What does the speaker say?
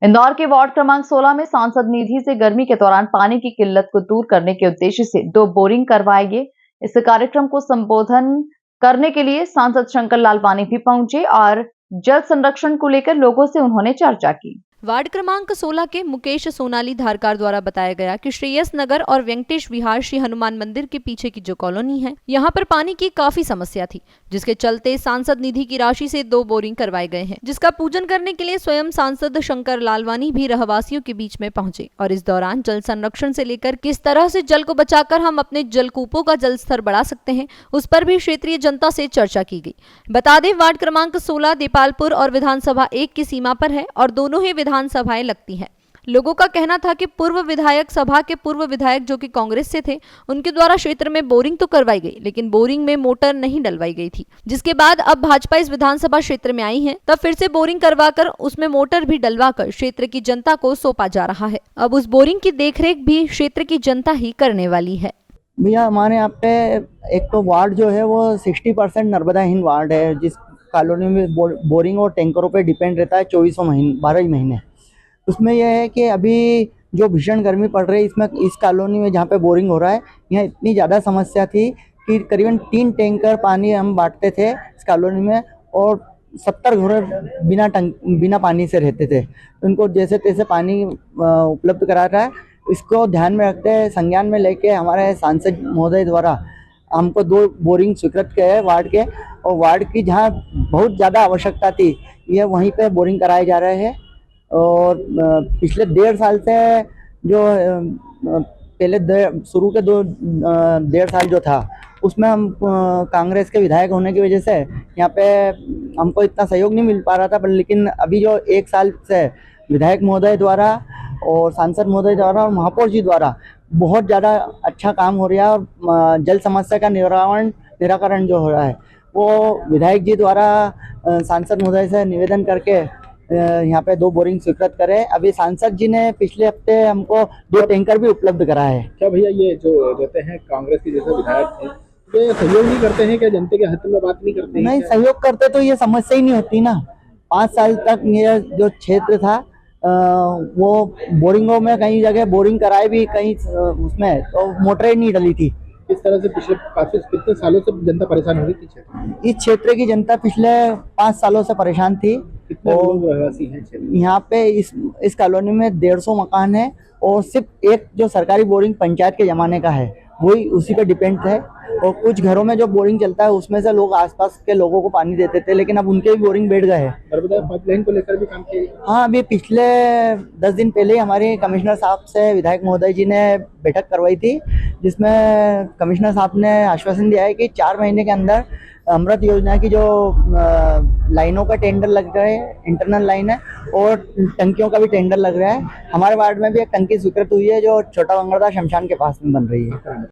इंदौर के वार्ड क्रमांक 16 में सांसद निधि से गर्मी के दौरान पानी की किल्लत को दूर करने के उद्देश्य से 2 बोरिंग करवाए गए। इस कार्यक्रम को संबोधन करने के लिए सांसद शंकर लाल वानी भी पहुंचे और जल संरक्षण को लेकर लोगों से उन्होंने चर्चा की। वार्ड क्रमांक 16 के मुकेश सोनाली धारकार द्वारा बताया गया कि श्रेयस नगर और वेंकटेश विहार श्री हनुमान मंदिर के पीछे की जो कॉलोनी है, यहाँ पर पानी की काफी समस्या थी, जिसके चलते सांसद निधि की राशि से 2 बोरिंग करवाए गए हैं, जिसका पूजन करने के लिए स्वयं सांसद शंकर लालवानी भी रहवासियों के बीच में पहुंचे और इस दौरान जल संरक्षण से लेकर किस तरह से जल को बचाकर हम अपने जलकूपों का जल स्तर बढ़ा सकते हैं, उस पर भी क्षेत्रीय जनता से चर्चा की गई। बता दें, वार्ड क्रमांक 16 देपालपुर और विधानसभा 1 की सीमा पर है और दोनों ही विधानसभाएं लगती हैं। लोगों का कहना था कि पूर्व विधायक सभा के पूर्व विधायक जो कि कांग्रेस से थे, उनके द्वारा क्षेत्र में बोरिंग तो करवाई गई, लेकिन बोरिंग में मोटर नहीं डलवाई गई थी, जिसके बाद अब भाजपा इस विधानसभा क्षेत्र में आई है, तब फिर से बोरिंग करवाकर उसमें मोटर भी डलवाकर क्षेत्र की जनता को सौंपा जा रहा है। अब उस बोरिंग की देखरेख भी क्षेत्र की जनता ही करने वाली है। भैया, हमारे यहाँ पे एक तो वार्ड जो है वो 60% नर्मदाहीन वार्ड है, जिस कॉलोनी में बोरिंग और टैंकरों पे डिपेंड रहता है 12 महीने। उसमें यह है कि अभी जो भीषण गर्मी पड़ रही है, इसमें इस कॉलोनी में जहाँ पे बोरिंग हो रहा है, यहाँ इतनी ज़्यादा समस्या थी कि करीबन 3 टैंकर पानी हम बांटते थे इस कॉलोनी में और 70 घर बिना पानी से रहते थे। उनको जैसे तैसे पानी उपलब्ध करा रहा है। इसको ध्यान में रखते हैं, संज्ञान में लेके हमारे सांसद महोदय द्वारा हमको 2 बोरिंग स्वीकृत किए हैं वार्ड के, और वार्ड की जहाँ बहुत ज़्यादा आवश्यकता थी, ये वहीं पे बोरिंग कराए जा रहे हैं। और पिछले 1.5 साल से जो पहले शुरू के 1.5 साल जो था, उसमें हम कांग्रेस के विधायक होने की वजह से यहाँ पे हमको इतना सहयोग नहीं मिल पा रहा था, पर लेकिन अभी जो 1 साल से विधायक महोदय द्वारा और सांसद महोदय द्वारा और महापौर जी द्वारा बहुत ज़्यादा अच्छा काम हो रहा है और जल समस्या का निराकरण जो हो रहा है, वो विधायक जी द्वारा सांसद महोदय से निवेदन करके यहाँ पे 2 बोरिंग स्वीकृत करे। अभी सांसद जी ने पिछले हफ्ते हमको 2 टैंकर भी उपलब्ध कराए हैं। क्या भैया, ये जो रहते हैं कांग्रेस के जैसे विधायक थे, ये सहयोग नहीं करते हैं क्या? जनता के हित में बात नहीं करते हैं? नहीं, सहयोग करते तो ये समस्या ही नहीं होती ना। 5 साल तक ये जो क्षेत्र था वो बोरिंगों में कई जगह बोरिंग कराए भी, कहीं उसमें तो मोटरें नहीं डली थी। इस तरह से पिछले कितने सालों से जनता परेशान हो रही थी? इस क्षेत्र की जनता पिछले 5 सालों से परेशान थी। कितने लोग रहवासी हैं यहाँ पे? इस कॉलोनी में 150 मकान है और सिर्फ एक जो सरकारी बोरिंग पंचायत के जमाने का है, वही उसी पे डिपेंड है। और कुछ घरों में जो बोरिंग चलता है उसमें से लोग आसपास के लोगों को पानी देते थे, लेकिन अब उनके भी बोरिंग बैठ गए हैं। नर्मदा पाइपलाइन को लेकर भी काम किया? हाँ, अभी पिछले 10 दिन पहले हमारे कमिश्नर साहब से विधायक महोदय जी ने बैठक करवाई थी, जिसमें कमिश्नर साहब ने आश्वासन दिया है कि 4 महीने के अंदर अमृत योजना की जो लाइनों का टेंडर लग रहा है, इंटरनल लाइन है, और टंकियों का भी टेंडर लग रहा है। हमारे वार्ड में भी एक टंकी स्वीकृत हुई है जो छोटा बंगड़दा शमशान के पास में बन रही है।